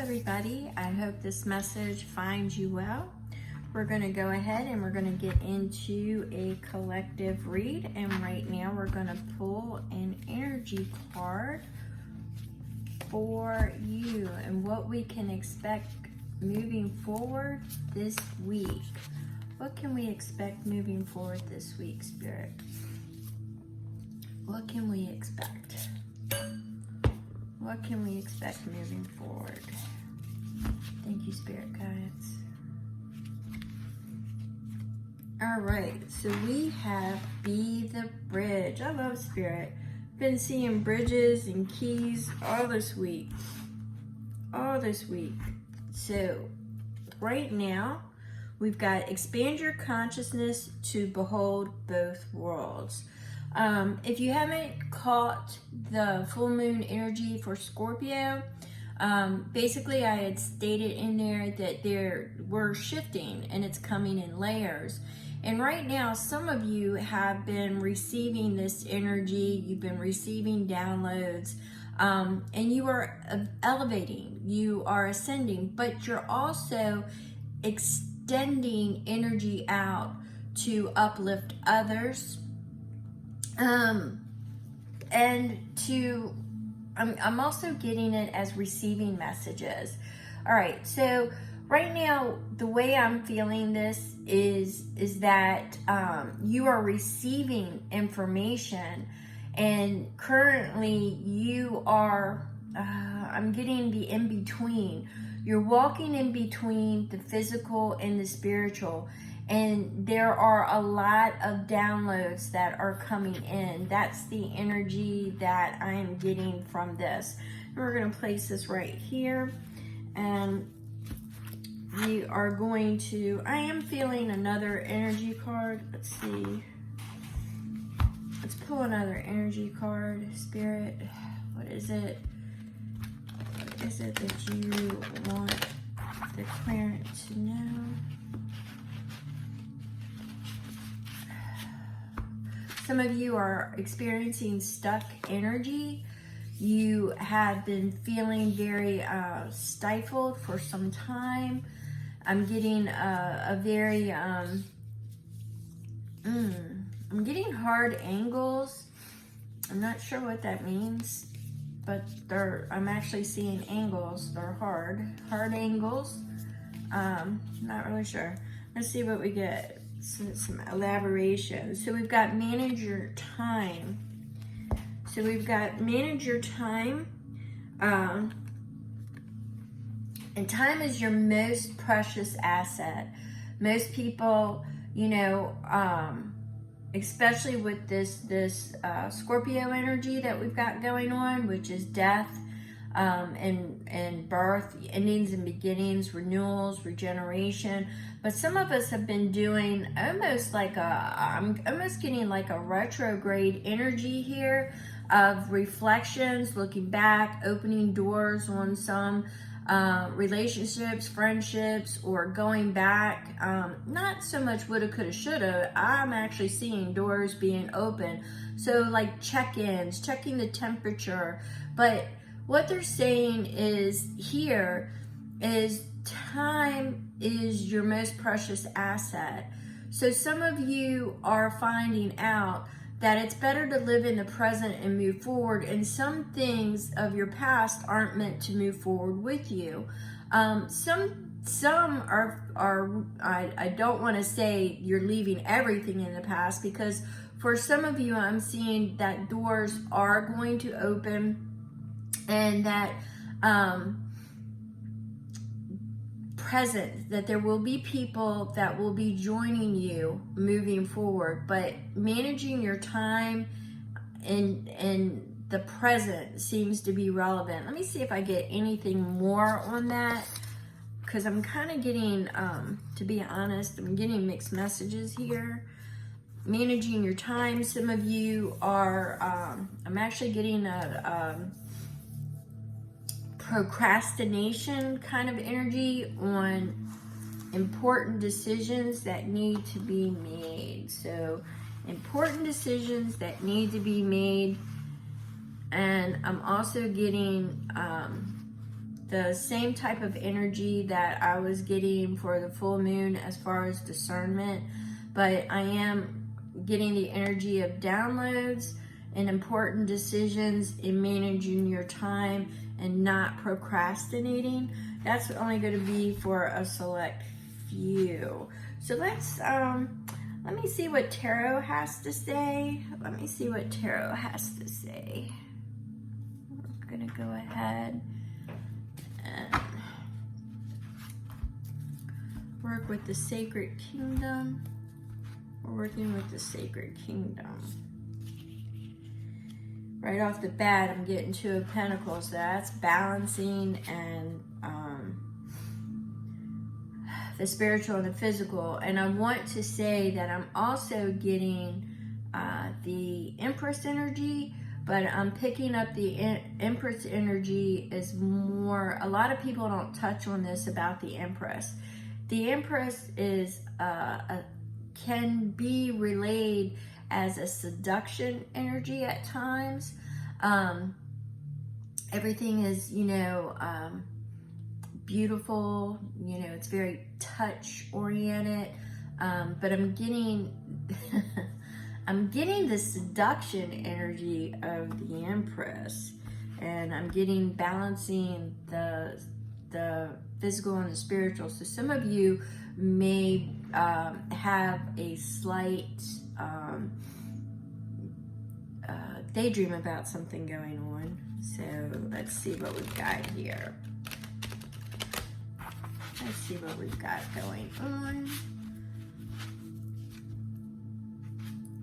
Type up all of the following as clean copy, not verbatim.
everybody. I hope this message finds you well. We're going to go ahead and we're going to get into a collective read. And right now we're going to pull an energy card for you and what we can expect moving forward this week. What can we expect moving forward this week, Spirit? What can we expect? What can we expect moving forward? Thank you, Spirit Guides. All right, so we have Be the Bridge. I love Spirit. Been seeing bridges and keys all this week. So right now, we've got expand your consciousness to behold both worlds. If you haven't caught the full moon energy for Scorpio, basically I had stated in there that we're shifting and it's coming in layers. And right now, some of you have been receiving this energy, you've been receiving downloads, and you are elevating, you are ascending, but you're also extending energy out to uplift others. I'm also getting it as receiving messages. All right, so right now, the way I'm feeling this is that you are receiving information, and currently you are, I'm getting the in-between. You're walking in between the physical and the spiritual. And there are a lot of downloads that are coming in. That's the energy that I am getting from this. And we're going to place this right here. And we are going to, I am feeling another energy card. Let's see. Let's pull another energy card. Spirit, what is it? What is it that you want the clarion to know? Some of you are experiencing stuck energy. You have been feeling very stifled for some time. I'm getting I'm getting hard angles. I'm not sure what that means, but I'm actually seeing angles. They're hard angles. Not really sure. Let's see what we get. Some elaboration. So we've got manage your time. So we've got manage your time. And time is your most precious asset. Most people, you know, especially with this Scorpio energy that we've got going on, which is death, and birth, endings and beginnings, renewals, regeneration. But some of us have been doing almost like I'm almost getting like a retrograde energy here of reflections, looking back, opening doors on some relationships, friendships, or going back. Not so much woulda, coulda, shoulda. I'm actually seeing doors being open. So like check-ins, checking the temperature. But what they're saying is here is time is your most precious asset. So some of you are finding out that it's better to live in the present and move forward, and some things of your past aren't meant to move forward with you. Some are I don't want to say you're leaving everything in the past, because for some of you I'm seeing that doors are going to open, and that present, that there will be people that will be joining you moving forward. But managing your time and the present seems to be relevant. Let me see if I get anything more on that, because I'm kind of getting, to be honest, I'm getting mixed messages here. Managing your time, some of you are, I'm actually getting a procrastination kind of energy on important decisions that need to be made. So important decisions that need to be made. And I'm also getting the same type of energy that I was getting for the full moon as far as discernment, but I am getting the energy of downloads and important decisions in managing your time and not procrastinating. That's only going to be for a select few. So let me see what Tarot has to say. Let me see what Tarot has to say. I'm going to go ahead and work with the Sacred Kingdom. We're working with the Sacred Kingdom. Right off the bat, I'm getting Two of Pentacles. That's balancing and the spiritual and the physical. And I want to say that I'm also getting the Empress energy, but I'm picking up the Empress energy is more, a lot of people don't touch on this about the Empress. The Empress is can be relayed as a seduction energy at times. Everything is, beautiful, it's very touch oriented, but I'm getting I'm getting the seduction energy of the Empress, and I'm getting balancing the physical and the spiritual. So some of you may have a slight daydream about something going on. So let's see what we've got here. Let's see what we've got going on.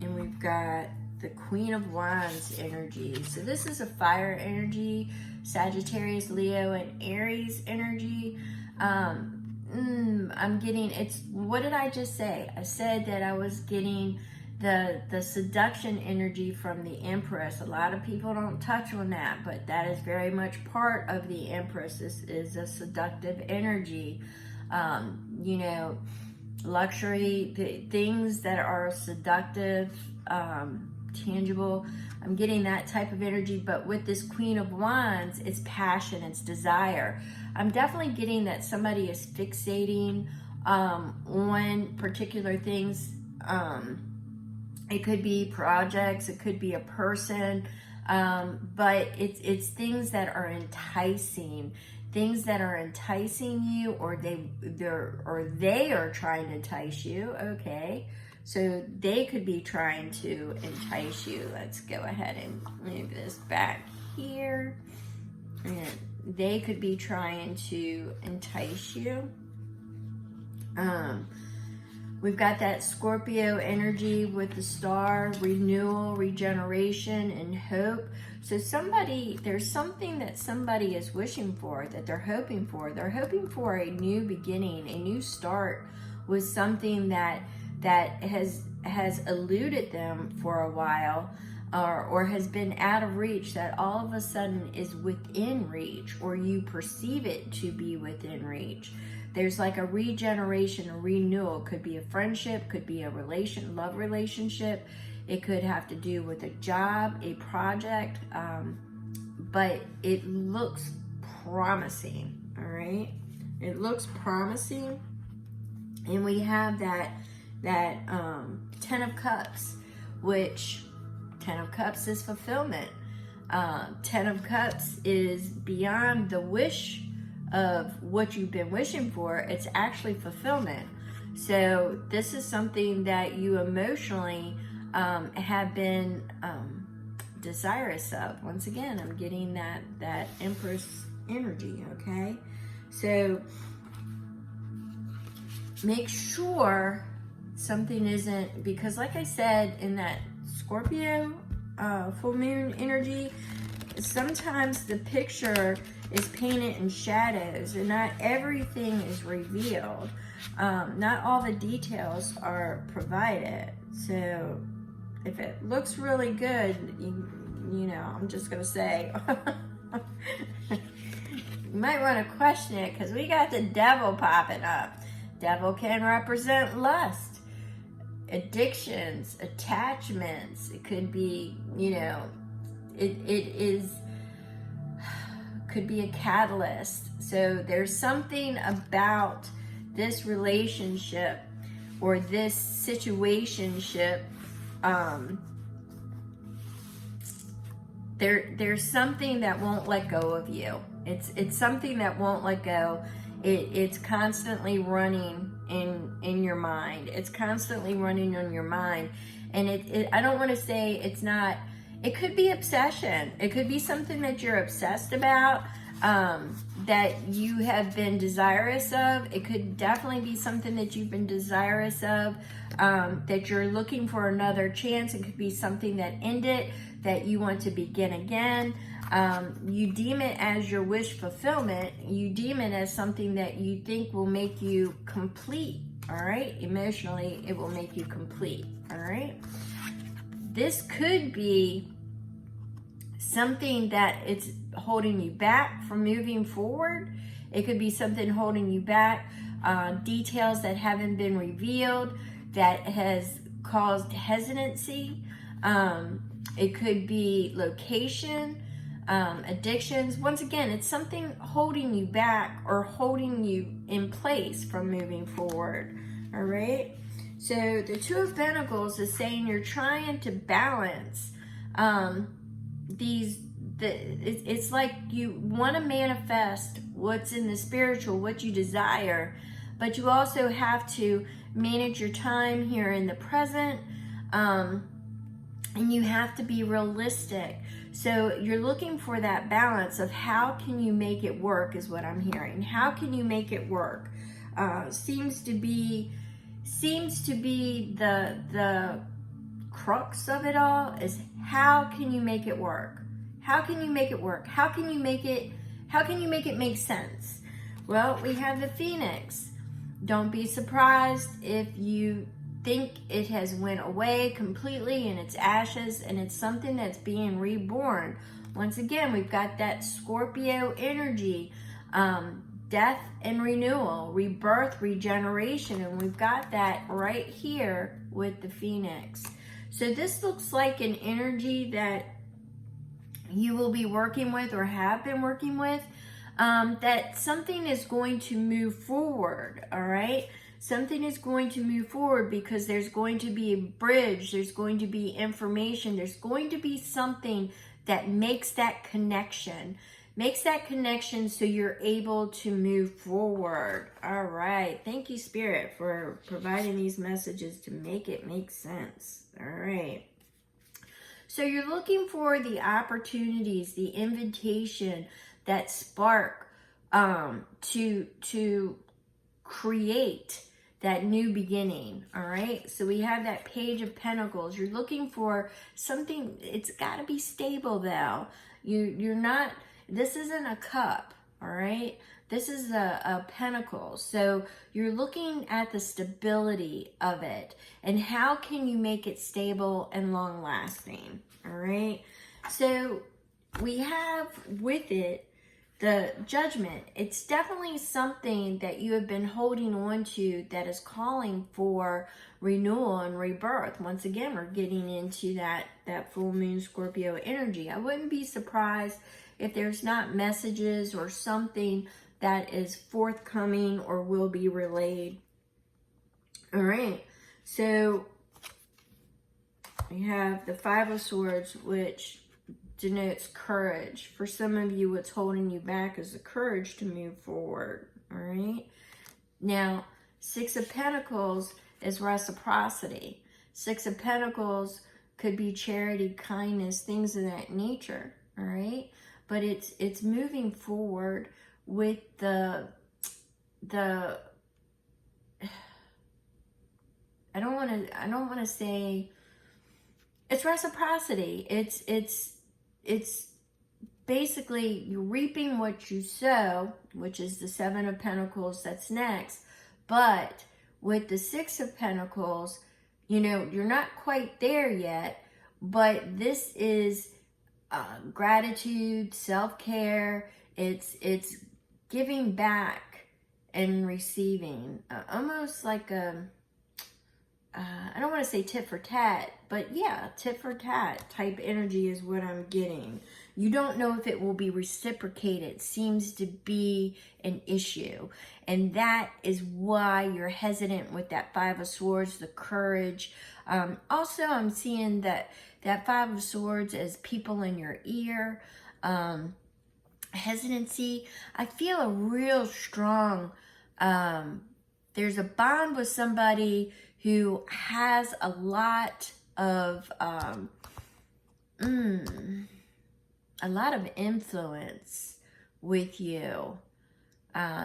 And we've got the Queen of Wands energy. So this is a fire energy, Sagittarius, Leo, and Aries energy. I'm getting, what did I just say? I said that I was getting the seduction energy from the Empress. A lot of people don't touch on that, but that is very much part of the Empress. This is a seductive energy. Luxury, the things that are seductive, tangible. I'm getting that type of energy, but with this Queen of Wands, it's passion, it's desire. I'm definitely getting that somebody is fixating on particular things. It could be projects, it could be a person, but it's things that are enticing. Things that are enticing you, or they are trying to entice you. Okay, so they could be trying to entice you. Let's go ahead and move this back here. And they could be trying to entice you. We've got that Scorpio energy with the star, renewal, regeneration, and hope. So there's something that somebody is wishing for, that they're hoping for. They're hoping for a new beginning, a new start with something that has eluded them for a while, or has been out of reach, that all of a sudden is within reach, or you perceive it to be within reach. There's like a regeneration, a renewal. Could be a friendship, could be a love relationship. It could have to do with a job, a project, but it looks promising, all right? It looks promising. And we have that Ten of Cups, which 10 of Cups is fulfillment. 10 of Cups is beyond the wish of what you've been wishing for. It's actually fulfillment. So this is something that you emotionally have been desirous of. Once again, I'm getting that Empress energy, okay? So make sure something isn't, because like I said, in that Scorpio full moon energy, sometimes the picture is painted in shadows and not everything is revealed. Not all the details are provided. So if it looks really good, you know, I'm just gonna say, you might want to question it, because we got the Devil popping up. Devil can represent lust, addictions, attachments. It could be, you know, it is could be a catalyst. So there's something about this relationship or this situationship. There's something that won't let go of you. It's something that won't let go. It's constantly running in your mind. It's constantly running on your mind. And I don't want to say it's not, it could be obsession. It could be something that you're obsessed about, that you have been desirous of. It could definitely be something that you've been desirous of, that you're looking for another chance. It could be something that ended, that you want to begin again. You deem it as your wish fulfillment. You deem it as something that you think will make you complete, all right? Emotionally, it will make you complete, all right? This could be something that it's holding you back from moving forward. It could be something holding you back, details that haven't been revealed that has caused hesitancy. It could be location, addictions. Once again, it's something holding you back or holding you in place from moving forward. All right. So the Two of Pentacles is saying you're trying to balance it's like you want to manifest what's in the spiritual, what you desire, but you also have to manage your time here in the present, and you have to be realistic. So you're looking for that balance of how can you make it work is what I'm hearing. How can you make it work? Seems to be the crux of it all is how can you make it work? How can you make it work? How can you make it make sense? Well, we have the Phoenix. Don't be surprised if you think it has went away completely and it's ashes and it's something that's being reborn. Once again, we've got that Scorpio energy, death and renewal, rebirth, regeneration, and we've got that right here with the Phoenix. So this looks like an energy that you will be working with or have been working with, that something is going to move forward, all right? Something is going to move forward because there's going to be a bridge, there's going to be information, there's going to be something that makes that connection so you're able to move forward. All right. Thank you, Spirit, for providing these messages to make it make sense. All right. So you're looking for the opportunities, the invitation, that spark to create that new beginning. All right. So we have that Page of Pentacles. You're looking for something. It's got to be stable, though. You're not. This isn't a cup. All right. This is a pentacle. So you're looking at the stability of it and how can you make it stable and long lasting. All right. So we have with it the Judgment. It's definitely something that you have been holding on to that is calling for renewal and rebirth. Once again, we're getting into that full moon Scorpio energy. I wouldn't be surprised if there's not messages or something that is forthcoming or will be relayed. All right. So we have the Five of Swords, which denotes courage. For some of you, what's holding you back is the courage to move forward. All right. Now, Six of Pentacles is reciprocity. Six of Pentacles could be charity, kindness, things of that nature. All right. But it's moving forward with the I don't want to say it's reciprocity. It's basically you're reaping what you sow, which is the Seven of Pentacles that's next. But with the Six of Pentacles, you know, you're not quite there yet, but this is gratitude, self-care. It's giving back and receiving, almost like a I don't want to say tit for tat, but yeah, tit for tat type energy is what I'm getting. You don't know if it will be reciprocated. It seems to be an issue. And that is why you're hesitant with that Five of Swords, the courage. Also, I'm seeing that Five of Swords as people in your ear. Hesitancy. I feel a real strong, there's a bond with somebody who has a lot of, influence with you.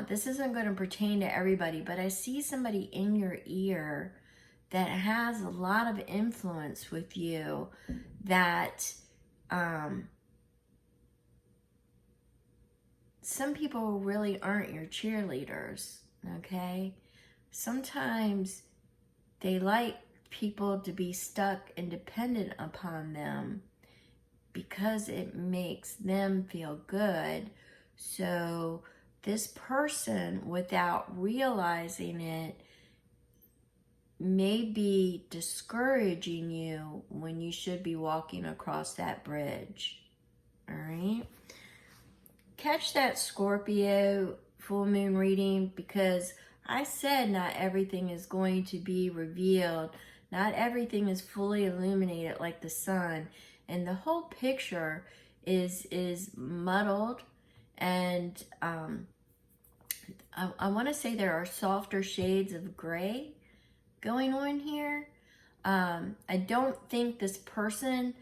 This isn't going to pertain to everybody, but I see somebody in your ear that has a lot of influence with you that, some people really aren't your cheerleaders, okay? Sometimes they like people to be stuck and dependent upon them because it makes them feel good. So this person, without realizing it, may be discouraging you when you should be walking across that bridge, all right? Catch that Scorpio full moon reading, because I said not everything is going to be revealed. Not everything is fully illuminated like the sun. And the whole picture is muddled. And I want to say there are softer shades of gray going on here. I don't think this person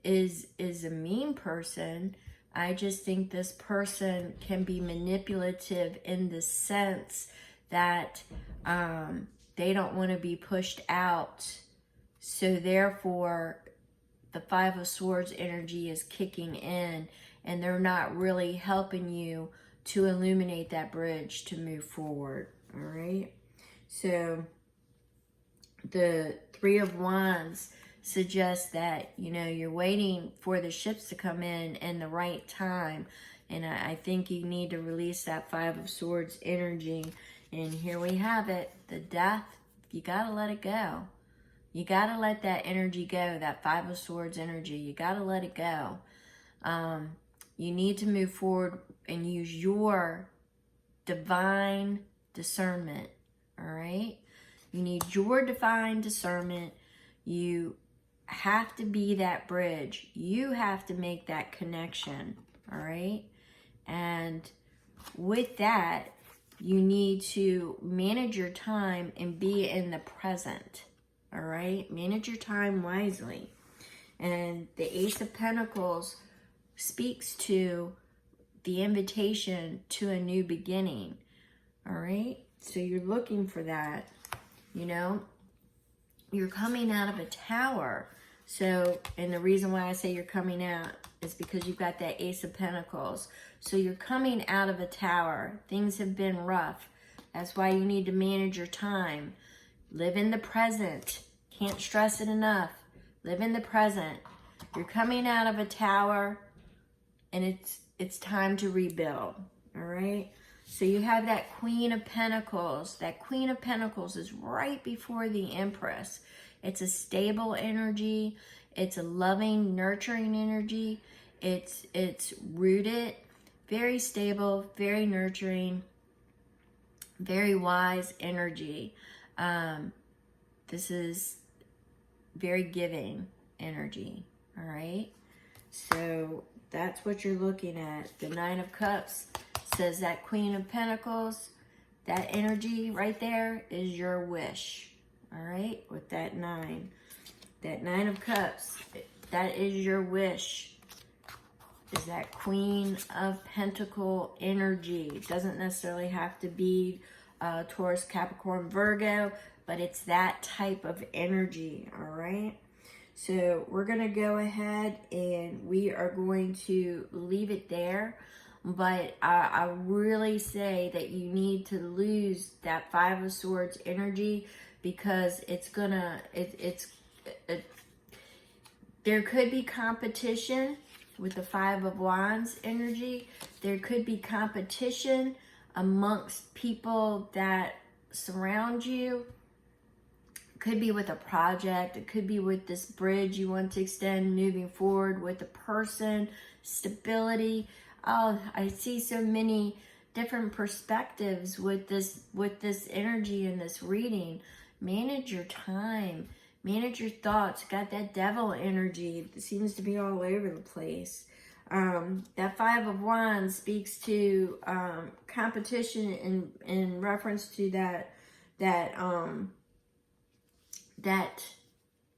is a mean person. I just think this person can be manipulative in the sense that they don't want to be pushed out. So therefore, the Five of Swords energy is kicking in, and they're not really helping you to illuminate that bridge to move forward, all right? So the Three of Wands suggests that, you know, you're waiting for the ships to come in the right time. And I think you need to release that Five of Swords energy. And here we have it, the Death. You got to let it go. You got to let that energy go, that Five of Swords energy. You got to let it go. You need to move forward and use your divine discernment, all right? You need your divine discernment. You have to be that bridge. You have to make that connection, all right? And with that, you need to manage your time and be in the present, all right? Manage your time wisely. And the Ace of Pentacles speaks to the invitation to a new beginning, all right? So you're looking for that, you know? You're coming out of a tower. So, and the reason why I say you're coming out is because you've got that Ace of Pentacles. So you're coming out of a tower. Things have been rough. That's why you need to manage your time. Live in the present. Can't stress it enough. Live in the present. You're coming out of a tower, and it's time to rebuild, all right? So you have that Queen of Pentacles. That Queen of Pentacles is right before the Empress. It's a stable energy. It's a loving, nurturing energy. It's rooted, very stable, very nurturing, very wise energy. This is very giving energy, all right? So that's what you're looking at. The Nine of Cups says that Queen of Pentacles, that energy right there is your wish, all right? With that nine of Cups, that is your wish, is that Queen of Pentacle energy. It doesn't necessarily have to be Taurus, Capricorn, Virgo, but it's that type of energy, all right? So we're going to go ahead and we are going to leave it there. But I really say that you need to lose that Five of Swords energy, because it's gonna, there could be competition with the Five of Wands energy. There could be competition amongst people that surround you. It could be with a project. It could be with this bridge you want to extend moving forward with a person. stability. Oh, I see so many different perspectives with this energy and this reading. Manage your time, manage your thoughts. Got that devil energy that seems to be all over the place. That Five of Wands speaks to competition in reference to that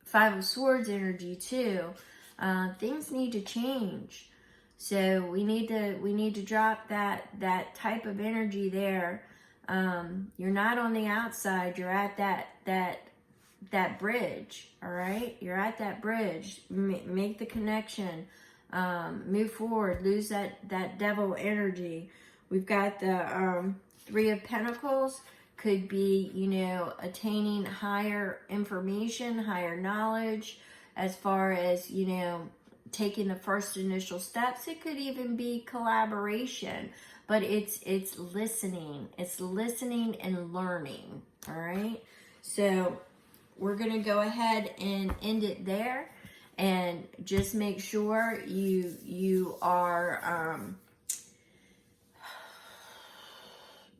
Five of Swords energy too. Things need to change, so we need to drop that type of energy there. You're not on the outside. You're at that bridge. All right, you're at that bridge. Make the connection. Move forward. Lose that devil energy. We've got the Three of Pentacles. Could be, you know, attaining higher information, higher knowledge, as far as, you know, taking the first initial steps. It could even be collaboration, but it's listening. It's listening and learning. All right. So we're going to go ahead and end it there, and just make sure you are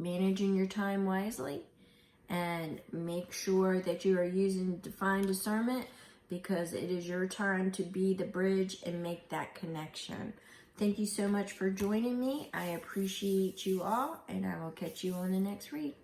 managing your time wisely, and make sure that you are using divine discernment, because it is your time to be the bridge and make that connection. Thank you so much for joining me. I appreciate you all, and I will catch you on the next read.